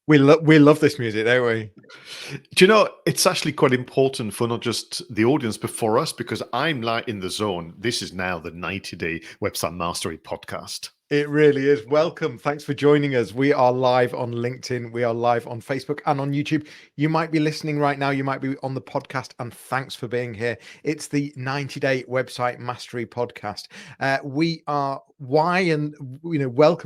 We love this music, don't we? Do you know, it's actually quite important for not just the audience, but for us, because I'm like in the zone. This is now the 90-day website mastery podcast. It really is. Welcome. Thanks for joining us. We are live on LinkedIn. We are live on Facebook and on YouTube. You might be listening right now. You might be on the podcast, and thanks for being here. It's the 90-day website mastery podcast. We are welcome.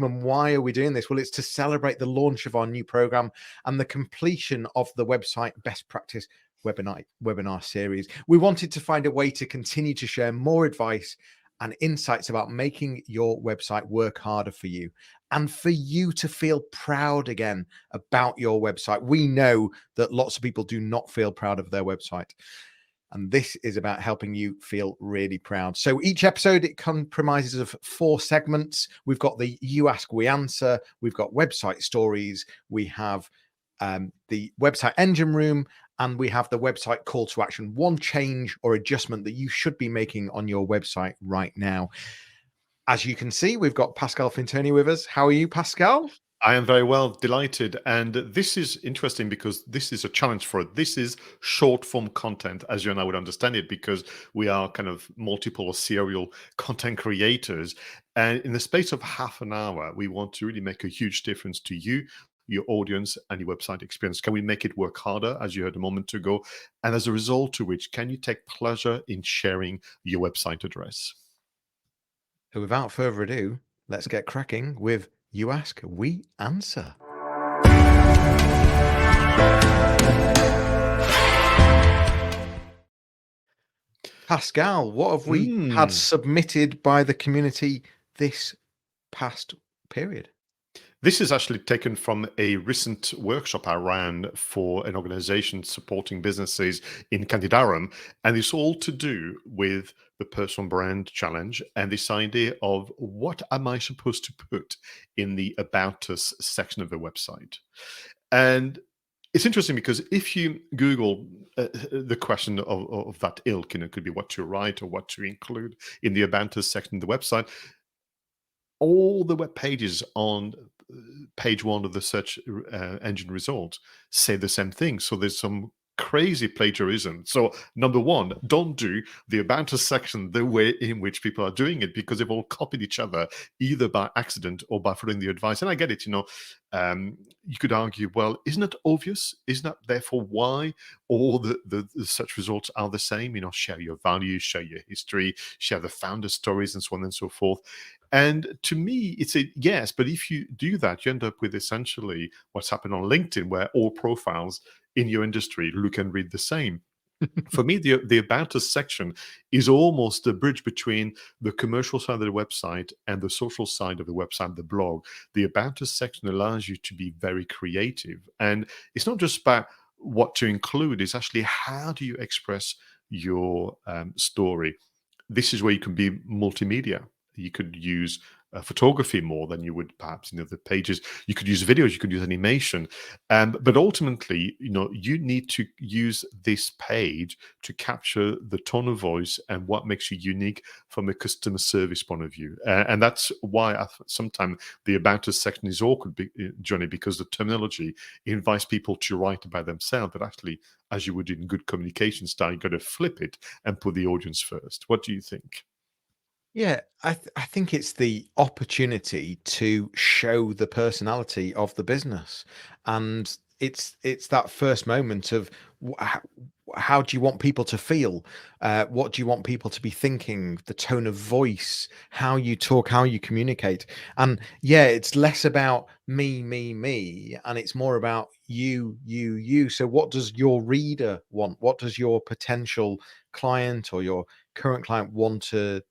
And why are we doing this? Well, it's to celebrate the launch of our new program and the completion of the website best practice webinar series. We wanted to find a way to continue to share more advice and insights about making your website work harder for you and for you to feel proud again about your website. We know that lots of people do not feel proud of their website. And this is about helping you feel really proud. So each episode, it comprises of 4 segments. We've got the You Ask, We Answer. We've got website stories. We have the website engine room, and we have the website call to action, one change or adjustment that you should be making on your website right now. As you can see, we've got Pascal Fintoni with us. How are you, Pascal? I am very well, delighted. And this is interesting because this is a challenge for it. This is short form content, as you and I would understand it, because we are kind of multiple or serial content creators. And in the space of half an hour, we want to really make a huge difference to you, your audience, and your website experience. Can we make it work harder, as you heard a moment ago? And as a result to which, can you take pleasure in sharing your website address? So without further ado, let's get cracking with You Ask, We Answer. Pascal, what have we had submitted by the community this past period? This is actually taken from a recent workshop I ran for an organization supporting businesses in Candidarum. And it's all to do with the personal brand challenge and this idea of what am I supposed to put in the About Us section of the website. And it's interesting because if you Google the question of that ilk, it could be what to write or what to include in the About Us section of the website, all the web pages on page 1 of the search engine results say the same thing. So there's some crazy plagiarism. So number 1, don't do the About Us section the way in which people are doing it, because they've all copied each other either by accident or by following the advice. And I get it, you could argue, well, isn't it obvious? Isn't that therefore why all the search results are the same? Share your values, share your history, share the founder stories, and so on and so forth. And to me, it's a yes, but if you do that, you end up with essentially what's happened on LinkedIn, where all profiles in your industry look and read the same. For me, the About Us section is almost the bridge between the commercial side of the website and the social side of the website, the blog. The About Us section allows you to be very creative. And it's not just about what to include, it's actually how do you express your story. This is where you can be multimedia. You could use photography more than you would perhaps in other pages. You could use videos, you could use animation. But ultimately, you need to use this page to capture the tone of voice and what makes you unique from a customer service point of view. And that's why sometimes the About Us section is awkward, Johnny, because the terminology invites people to write about themselves. But actually, as you would in good communication style, you've got to flip it and put the audience first. What do you think? Yeah, I think it's the opportunity to show the personality of the business, and it's that first moment of how do you want people to feel? What do you want people to be thinking? The tone of voice, how you talk, how you communicate, and yeah, it's less about me, and it's more about you. So, what does your reader want? What does your potential client or your current client want to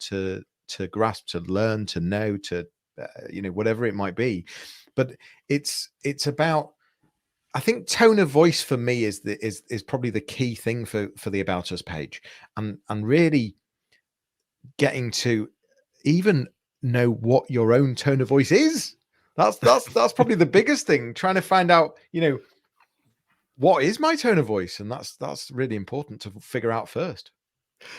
grasp, to learn, to know, to whatever it might be. But it's about, I think, tone of voice for me is probably the key thing for the About Us page, and really getting to even know what your own tone of voice is. That's probably the biggest thing, trying to find out what is my tone of voice, and that's really important to figure out first.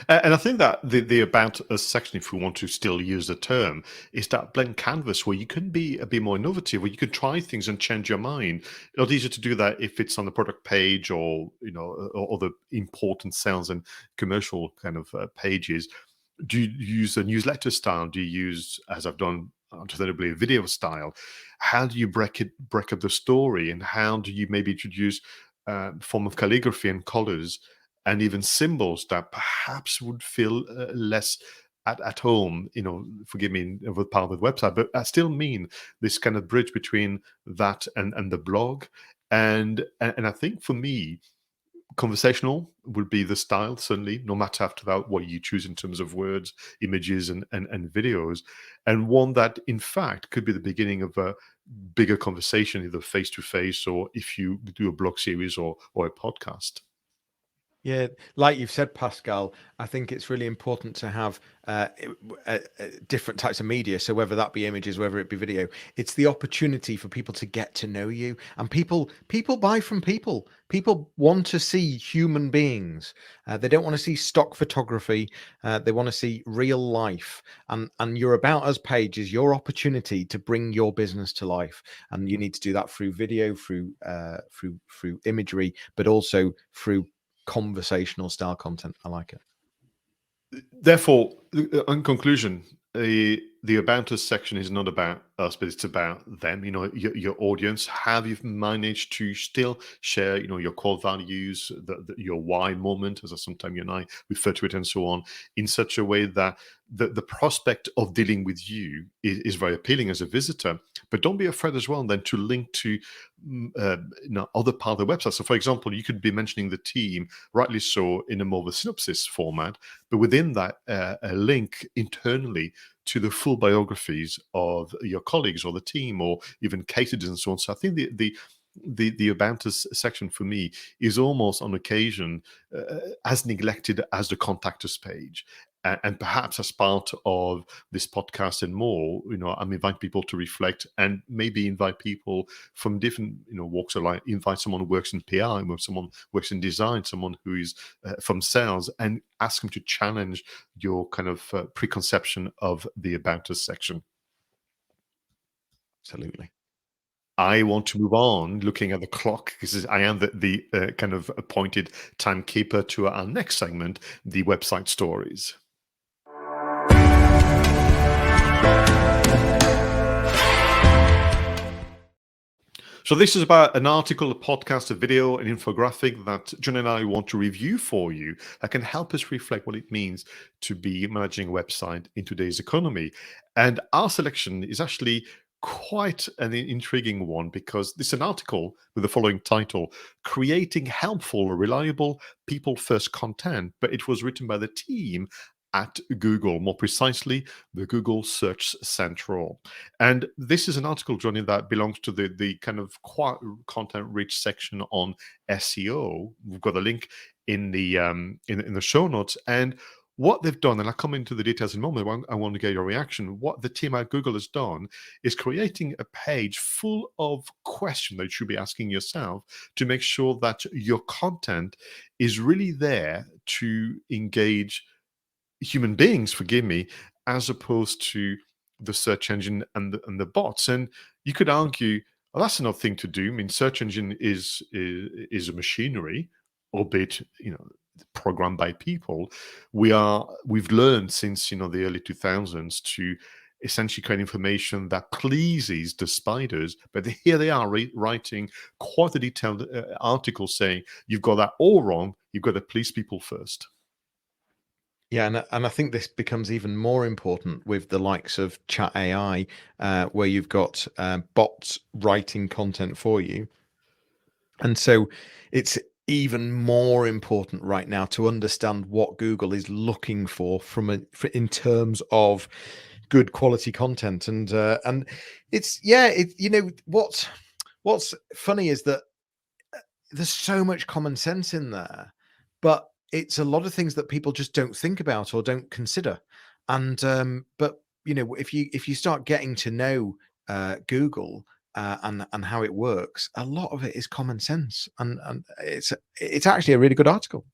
And I think that the about us section, if we want to still use the term, is that blank canvas where you can be a bit more innovative, where you can try things and change your mind. It's not easier to do that if it's on the product page or or the important sales and commercial kind of pages. Do you use a newsletter style? Do you use, as I've done, alternatively, a video style? How do you break up the story, and how do you maybe introduce form of calligraphy and colors and even symbols that perhaps would feel less at home, forgive me, with part of the website, but I still mean this kind of bridge between that and the blog. And I think for me, conversational would be the style, certainly, no matter after that what you choose in terms of words, images, and videos. And one that, in fact, could be the beginning of a bigger conversation, either face to face or if you do a blog series or a podcast. Yeah, like you've said, Pascal, I think it's really important to have different types of media. So whether that be images, whether it be video, it's the opportunity for people to get to know you. And people buy from people. People want to see human beings. They don't want to see stock photography. They want to see real life. And your About Us page is your opportunity to bring your business to life. And you need to do that through video, through imagery, but also through conversational style content. I like it. Therefore, in conclusion, the about us section is not about us, but it's about them. Your audience. Have you managed to still share, your core values, your why moment, as sometimes you and I refer to it, and so on, in such a way that the prospect of dealing with you is very appealing as a visitor. But don't be afraid as well then to link to other part of the website. So, for example, you could be mentioning the team, rightly so, in a more of a synopsis format, but within that, a link internally to the full biographies of your colleagues or the team, or even case studies and so on. So I think the about us section for me is almost on occasion as neglected as the contact us page. And perhaps as part of this podcast and more, I'm inviting people to reflect and maybe invite people from different, walks of life. Invite someone who works in PR, someone who works in design, someone who is from sales, and ask them to challenge your kind of preconception of the About Us section. Absolutely. I want to move on, looking at the clock, because I am the kind of appointed timekeeper to our next segment, the website stories. So this is about an article, a podcast, a video, an infographic that John and I want to review for you that can help us reflect what it means to be managing a website in today's economy. And our selection is actually quite an intriguing one, because this is an article with the following title: Creating Helpful, Reliable, People-First Content, but it was written by the team at Google, more precisely, the Google Search Central. And this is an article, Johnny, that belongs to the kind of quite content-rich section on SEO. We've got a link in the in the show notes. And what they've done, and I'll come into the details in a moment, I want to get your reaction. What the team at Google has done is creating a page full of questions that you should be asking yourself to make sure that your content is really there to engage human beings, forgive me, as opposed to the search engine and the bots. And you could argue, well, that's another thing to do. I mean, search engine is a machinery, albeit programmed by people. We've learned since the early 2000s to essentially create information that pleases the spiders, but here they are writing quite a detailed article saying you've got that all wrong. You've got to please people first. Yeah, and I think this becomes even more important with the likes of Chat AI, where you've got bots writing content for you. And so it's even more important right now to understand what Google is looking for in terms of good quality content. And it's what's funny is that there's so much common sense in there, but it's a lot of things that people just don't think about or don't consider. And but if you start getting to know Google and how it works, a lot of it is common sense, and it's actually a really good article.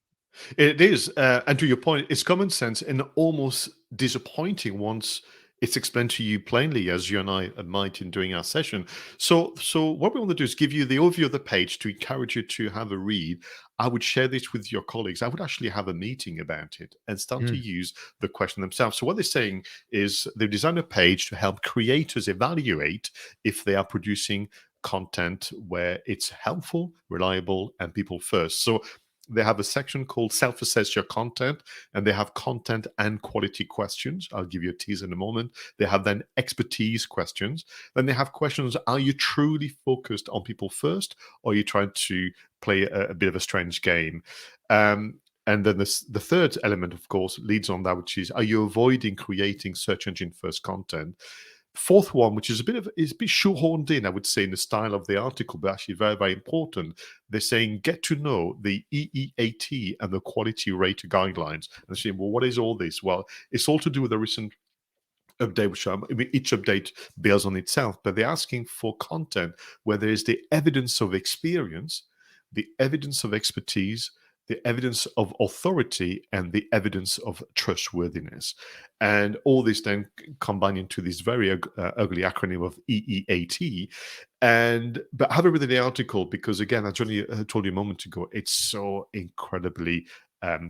It is, and to your point, it's common sense and almost disappointing once it's explained to you plainly, as you and I might in doing our session. So what we want to do is give you the overview of the page to encourage you to have a read. I would share this with your colleagues. I would actually have a meeting about it and start to Mm. use the question themselves. So what they're saying is they've designed a page to help creators evaluate if they are producing content where it's helpful, reliable, and people first. So they have a section called self-assess your content, and they have content and quality questions. I'll give you a tease in a moment. They have then expertise questions. Then they have questions: are you truly focused on people first, or are you trying to play a bit of a strange game? And then the third element, of course, leads on that, which is: are you avoiding creating search engine first content? Fourth one, which is a bit shoehorned in, I would say, in the style of the article, but actually very, very important. They're saying get to know the EEAT and the quality rate guidelines. And they're saying, well, what is all this? Well, it's all to do with the recent update, which each update builds on itself, but they're asking for content where there is the evidence of experience, the evidence of expertise, the evidence of authority, and the evidence of trustworthiness. And all this then combine into this very ugly acronym of EEAT. But have a read of the article, because again, as Jonny told you a moment ago, it's so incredibly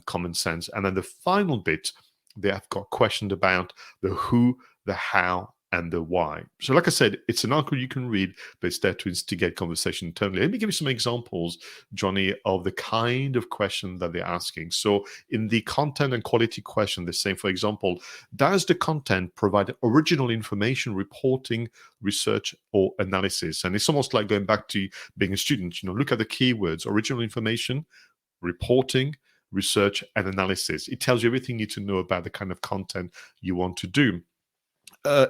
common sense. And then the final bit, they have got questioned about the who, the how, and the why. So, like I said, it's an article you can read, but it's there to instigate conversation internally. Let me give you some examples, Jonny, of the kind of question that they're asking. So, in the content and quality question, they're saying, for example, does the content provide original information, reporting, research, or analysis? And it's almost like going back to being a student. Look at the keywords: original information, reporting, research, and analysis. It tells you everything you need to know about the kind of content you want to do.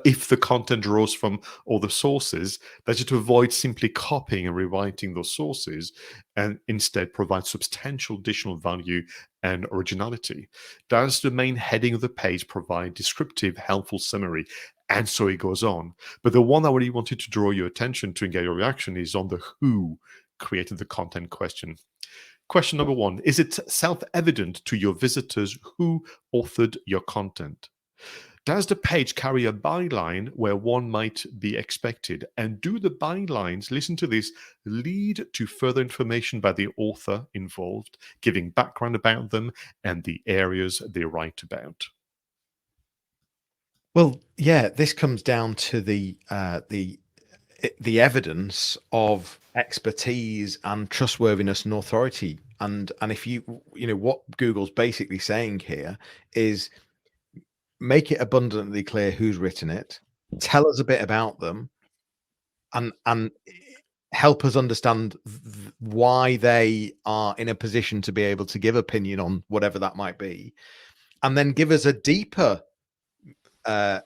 If the content draws from other sources, that's to avoid simply copying and rewriting those sources, and instead provide substantial additional value and originality. Does the main heading of the page provide descriptive, helpful summary? And so it goes on. But the one I really wanted to draw your attention to and get your reaction is on the who created the content question. Question number one: is it self-evident to your visitors who authored your content? Does the page carry a byline where one might be expected? And do the bylines, listen to this, lead to further information by the author involved, giving background about them and the areas they write about? Well, yeah, this comes down to the evidence of expertise and trustworthiness and authority. And if what Google's basically saying here is make it abundantly clear who's written it, tell us a bit about them, and help us understand why they are in a position to be able to give opinion on whatever that might be, and then give us a deeper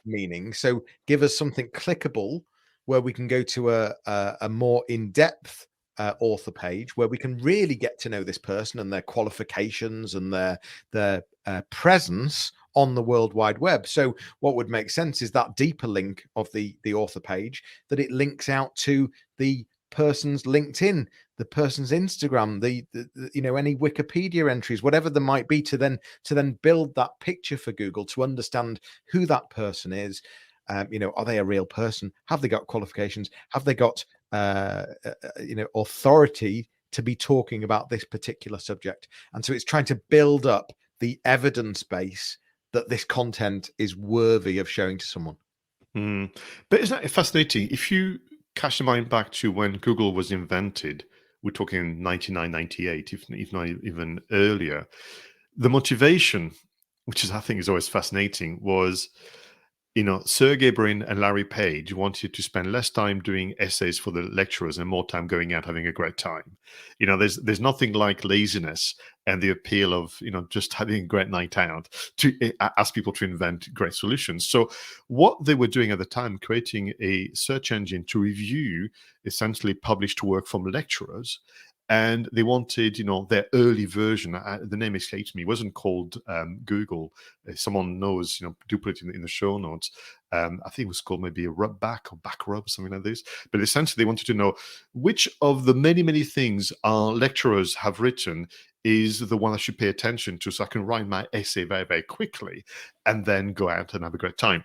meaning. So give us something clickable where we can go to a more in-depth author page where we can really get to know this person and their qualifications and their presence on the World Wide Web. So what would make sense is that deeper link of the author page, that it links out to the person's LinkedIn, the person's Instagram, the any Wikipedia entries, whatever there might be, to then build that picture for Google to understand who that person is. Are they a real person? Have they got qualifications? Have they got authority to be talking about this particular subject? And so it's trying to build up the evidence base that this content is worthy of showing to someone. But isn't that fascinating? If you cast your mind back to when Google was invented, we're talking 99, 98, if not even earlier, the motivation, which is I think is always fascinating, was Sergey Brin and Larry Page wanted to spend less time doing essays for the lecturers and more time going out having a great time. There's nothing like laziness and the appeal of just having a great night out to ask people to invent great solutions. So what they were doing at the time, creating a search engine to review essentially published work from lecturers, and they wanted, their early version. The name escapes me. It wasn't called Google. If someone knows, do put it in the show notes. I think it was called maybe a rub back or back rub, something like this. But essentially, they wanted to know which of the many, many things our lecturers have written is the one I should pay attention to, so I can write my essay very, very quickly and then go out and have a great time.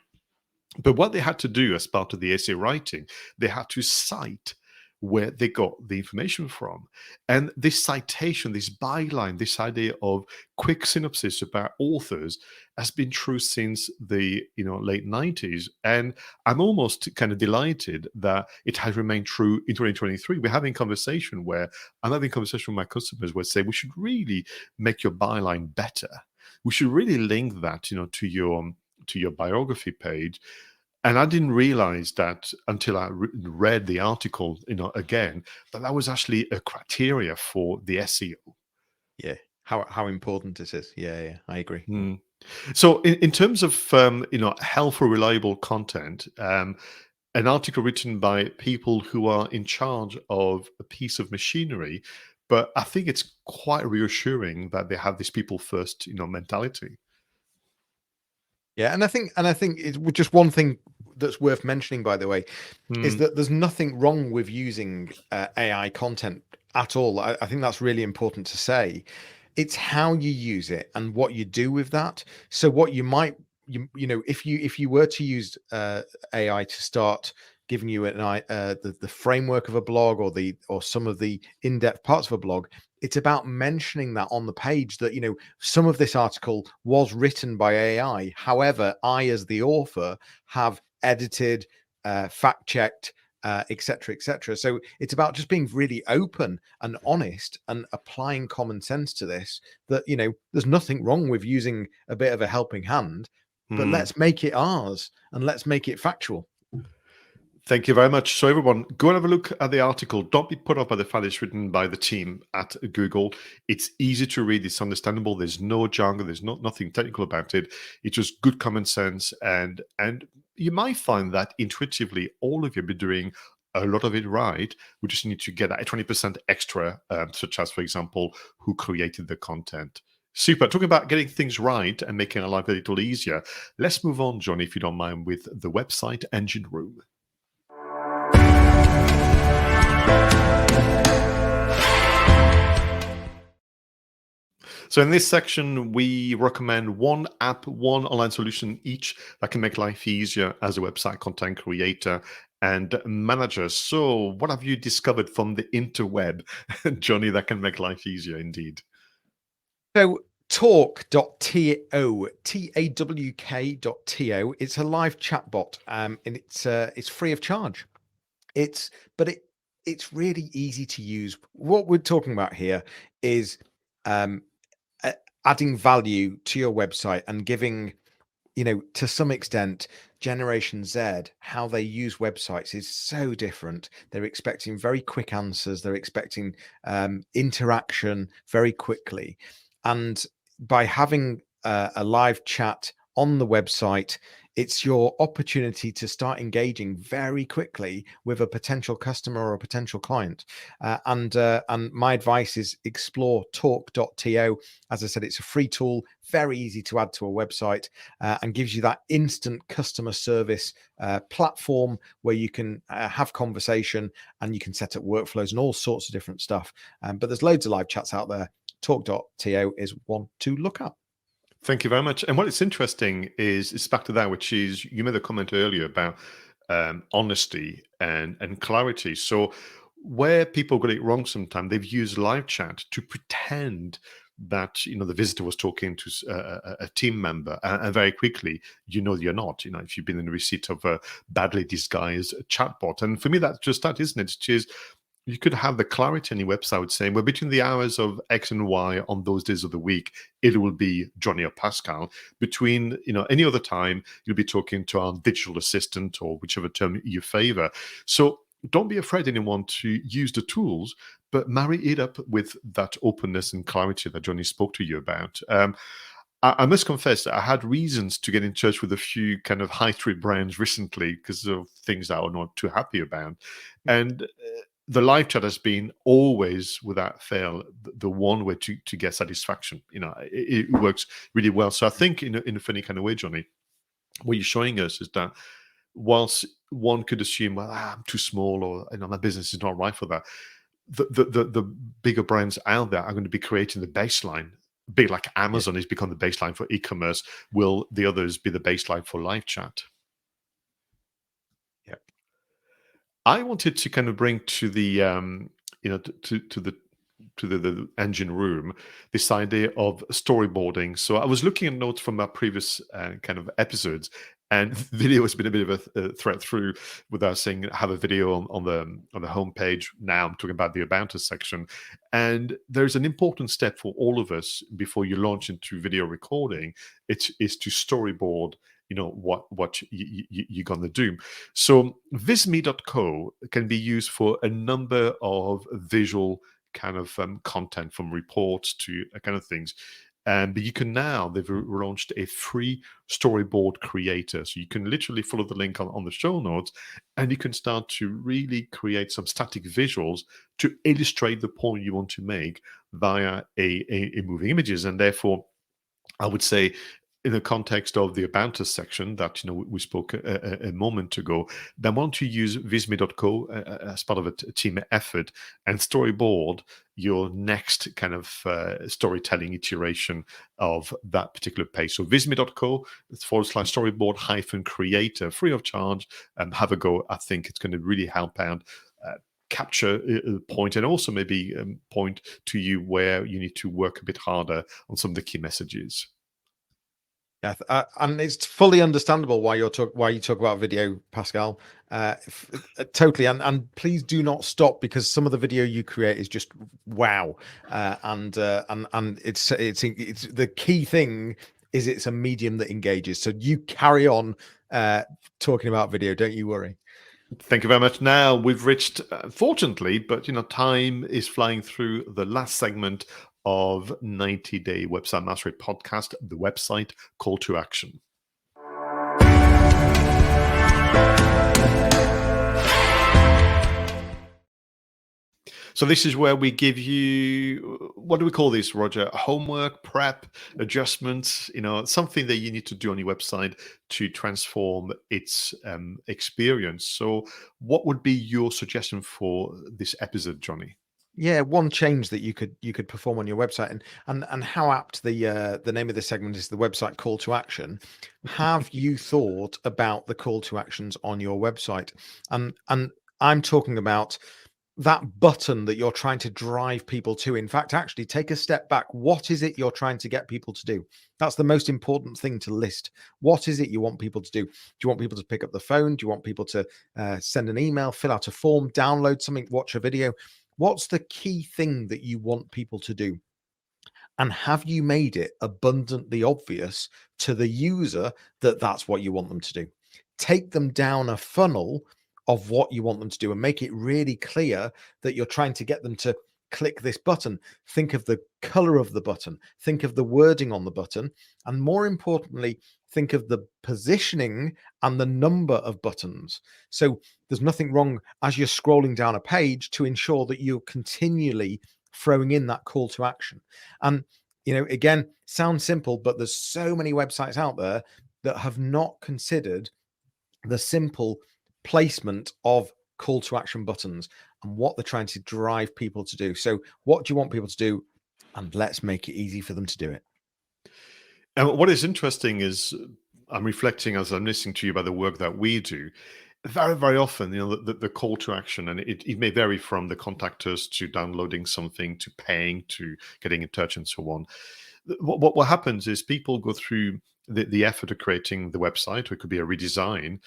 But what they had to do as part of the essay writing, they had to cite where they got the information from. And this citation, this byline, this idea of quick synopsis about authors has been true since the late 90s. And I'm almost kind of delighted that it has remained true in 2023. I'm having conversation with my customers where say we should really make your byline better. We should really link that, to your biography page. And I didn't realize that until I read the article, again, that was actually a criteria for the SEO. Yeah, how important it is. Yeah, I agree. Mm. So in terms of, helpful, reliable content, an article written by people who are in charge of a piece of machinery, but I think it's quite reassuring that they have this people first, mentality. Yeah, and I think it's just one thing that's worth mentioning, by the way, is Mm, that there's nothing wrong with using AI content at all. I think that's really important to say. It's how you use it and what you do with that. So what you might if you were to use AI to start giving you the framework of a blog or some of the in-depth parts of a blog, it's about mentioning that on the page that some of this article was written by AI. However, I as the author have edited, fact checked, etc., etc. So it's about just being really open and honest and applying common sense to this. That there's nothing wrong with using a bit of a helping hand, but mm. let's make it ours and let's make it factual. Thank you very much. So everyone, go and have a look at the article. Don't be put off by the fact it's written by the team at Google. It's easy to read. It's understandable. There's no jargon. There's nothing technical about it. It's just good common sense. And you might find that intuitively, all of you will be doing a lot of it right. We just need to get that 20% extra, such as, for example, who created the content. Super. Talking about getting things right and making our life a little easier. Let's move on, Johnny, if you don't mind, with the website engine room. So in this section, we recommend one app, one online solution each that can make life easier as a website content creator and manager. So what have you discovered from the interweb, Johnny, that can make life easier indeed? So talk.to, TAWK.to, it's a live chatbot, and it's free of charge. It's really easy to use. What we're talking about here is adding value to your website and giving, to some extent, Generation Z, how they use websites is so different. They're expecting very quick answers. They're expecting interaction very quickly. And by having a live chat on the website, it's your opportunity to start engaging very quickly with a potential customer or a potential client. And my advice is explore talk.to. As I said, it's a free tool, very easy to add to a website, and gives you that instant customer service platform where you can have conversation and you can set up workflows and all sorts of different stuff. But there's loads of live chats out there. Talk.to is one to look at. Thank you very much. And what is interesting is it's back to that, which is you made a comment earlier about honesty and clarity. So where people get it wrong sometimes, they've used live chat to pretend that the visitor was talking to a team member, and very quickly you're not. If you've been in the receipt of a badly disguised chatbot, and for me that's just that, isn't it? It is. You could have the clarity on your website saying, well, between the hours of X and Y on those days of the week, it will be Jonny or Pascal. Between, any other time, you'll be talking to our digital assistant or whichever term you favor. So don't be afraid, anyone, to use the tools, but marry it up with that openness and clarity that Jonny spoke to you about. I must confess that I had reasons to get in touch with a few kind of high street brands recently because of things that I was not too happy about. And the live chat has been always, without fail, the one way to get satisfaction. It works really well. So I think in a funny kind of way, Johnny, what you're showing us is that whilst one could assume, well, I'm too small, or my business is not right for that, the bigger brands out there are going to be creating the baseline. Big like Amazon has become the baseline for e-commerce. Will the others be the baseline for live chat? Yeah. I wanted to kind of bring to the the engine room this idea of storyboarding. So I was looking at notes from our previous kind of episodes, and video has been a bit of a thread through without saying have a video on the homepage. Now I'm talking about the About Us section, and there's an important step for all of us before you launch into video recording. It is to storyboard what you're gonna do. So visme.co can be used for a number of visual kind of content, from reports to kind of things. But you can now, they've launched a free storyboard creator. So you can literally follow the link on the show notes, and you can start to really create some static visuals to illustrate the point you want to make via a moving images. And therefore, I would say, in the context of the About Us section that we spoke a moment ago, then want to use visme.co as part of a team effort and storyboard your next kind of storytelling iteration of that particular page. So visme.co /storyboard -creator, free of charge, and have a go. I think it's going to really help out. Capture a point, and also maybe point to you where you need to work a bit harder on some of the key messages. Yeah, and it's fully understandable why you talk about video, Pascal. Totally, and please do not stop, because some of the video you create is just wow, and it's the key thing is it's a medium that engages. So you carry on talking about video, don't you worry. Thank you very much. Now we've reached, fortunately, but time is flying through, the last segment of 90-Day Website Mastery Podcast, the website call to action. So this is where we give you, what do we call this, Roger? Homework, prep, adjustments, something that you need to do on your website to transform its experience. So what would be your suggestion for this episode, Johnny? Yeah, one change that you could perform on your website, and how apt the name of this segment is, the website call to action. Have you thought about the call to actions on your website? And I'm talking about that button that you're trying to drive people to. In fact, actually take a step back. What is it you're trying to get people to do? That's the most important thing to list. What is it you want people to do? Do you want people to pick up the phone? Do you want people to send an email, fill out a form, download something, watch a video? What's the key thing that you want people to do? And have you made it abundantly obvious to the user that that's what you want them to do? Take them down a funnel of what you want them to do, and make it really clear that you're trying to get them to click this button. Think of the color of the button, think of the wording on the button, and more importantly, think of the positioning and the number of buttons. So there's nothing wrong as you're scrolling down a page to ensure that you're continually throwing in that call to action. And again, sounds simple, but there's so many websites out there that have not considered the simple placement of call to action buttons and what they're trying to drive people to do. So what do you want people to do? And let's make it easy for them to do it. And what is interesting is, I'm reflecting as I'm listening to you about the work that we do. Very, very often, the call to action, and it may vary from the contact us to downloading something to paying to getting in touch and so on. What happens is people go through the effort of creating the website, or it could be a redesign.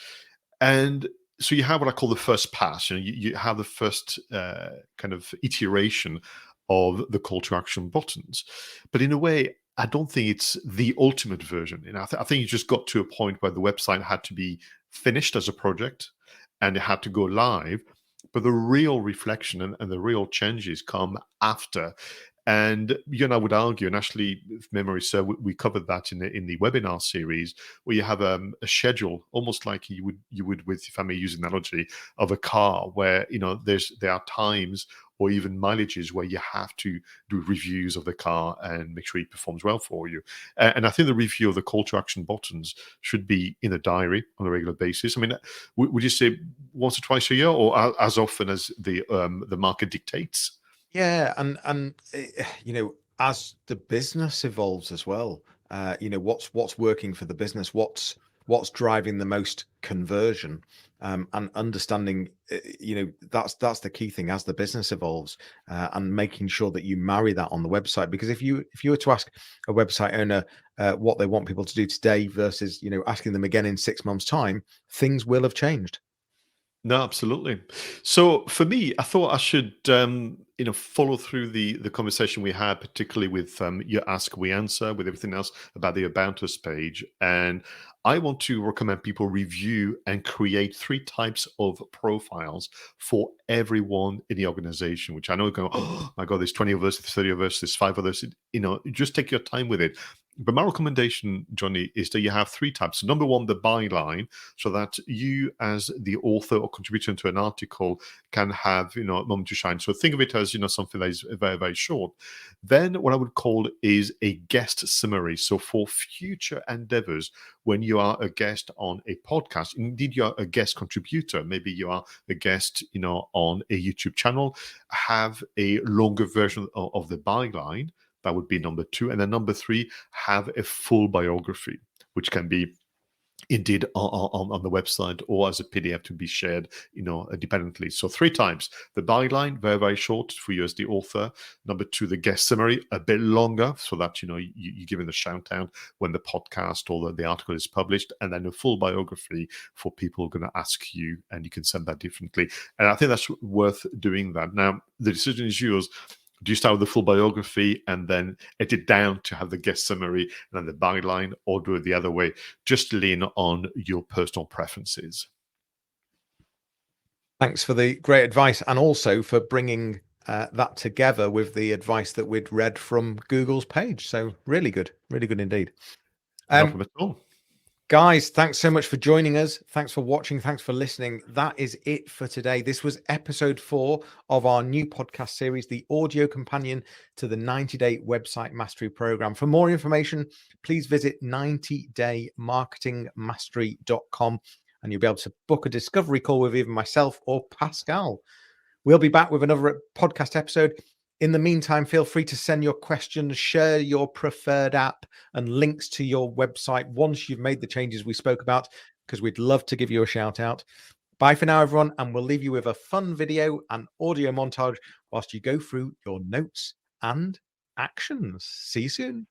And so you have what I call the first pass. You have the first kind of iteration of the call to action buttons. But in a way, I don't think it's the ultimate version. I think you just got to a point where the website had to be finished as a project and it had to go live. But the real reflection and the real changes come after. And you and I would argue, and actually, if memory serves, we covered that in the webinar series, where you have a schedule, almost like you would with, if I may use an analogy, of a car, where there are times or even mileages where you have to do reviews of the car and make sure it performs well for you. And I think the review of the call to action buttons should be in a diary on a regular basis. I mean, would you say once or twice a year, or as often as the market dictates? Yeah, and as the business evolves as well, what's working for the business, what's driving the most conversion, and understanding, that's the key thing as the business evolves, and making sure that you marry that on the website. Because if you were to ask a website owner what they want people to do today versus asking them again in 6 months' time, things will have changed. No, absolutely. So for me, I thought I should, follow through the conversation we had, particularly with your ask, we answer, with everything else about the About Us page. And I want to recommend people review and create 3 types of profiles for everyone in the organization, which I know go, oh my God, there's 20 of us, there's 30 of us, there's 5 of us. Just take your time with it. But my recommendation, Johnny, is that you have 3 types. Number one, the byline, so that you, as the author or contributor to an article, can have a moment to shine. So think of it as something that is very, very short. Then what I would call is a guest summary. So for future endeavors, when you are a guest on a podcast, indeed you are a guest contributor, maybe you are a guest on a YouTube channel, have a longer version of the byline. That would be number 2. And then number 3, have a full biography, which can be indeed on the website or as a PDF to be shared, independently. So 3 times: the byline, very, very short for you as the author. Number 2, the guest summary, a bit longer, so that you give it a shout out when the podcast or the article is published, and then a full biography for people who are going to ask you, and you can send that differently. And I think that's worth doing that. Now, the decision is yours. Do you start with the full biography and then edit down to have the guest summary and then the byline, or do it the other way? Just lean on your personal preferences. Thanks for the great advice, and also for bringing that together with the advice that we'd read from Google's page. So really good indeed. No problem at all. Guys, thanks so much for joining us. Thanks for watching. Thanks for listening. That is it for today. This was episode 4 of our new podcast series, the audio companion to the 90-day website mastery program. For more information, please visit 90daymarketingmastery.com, and you'll be able to book a discovery call with either myself or Pascal. We'll be back with another podcast episode. In the meantime, feel free to send your questions, share your preferred app and links to your website once you've made the changes we spoke about, because we'd love to give you a shout out. Bye for now, everyone, and we'll leave you with a fun video and audio montage whilst you go through your notes and actions. See you soon.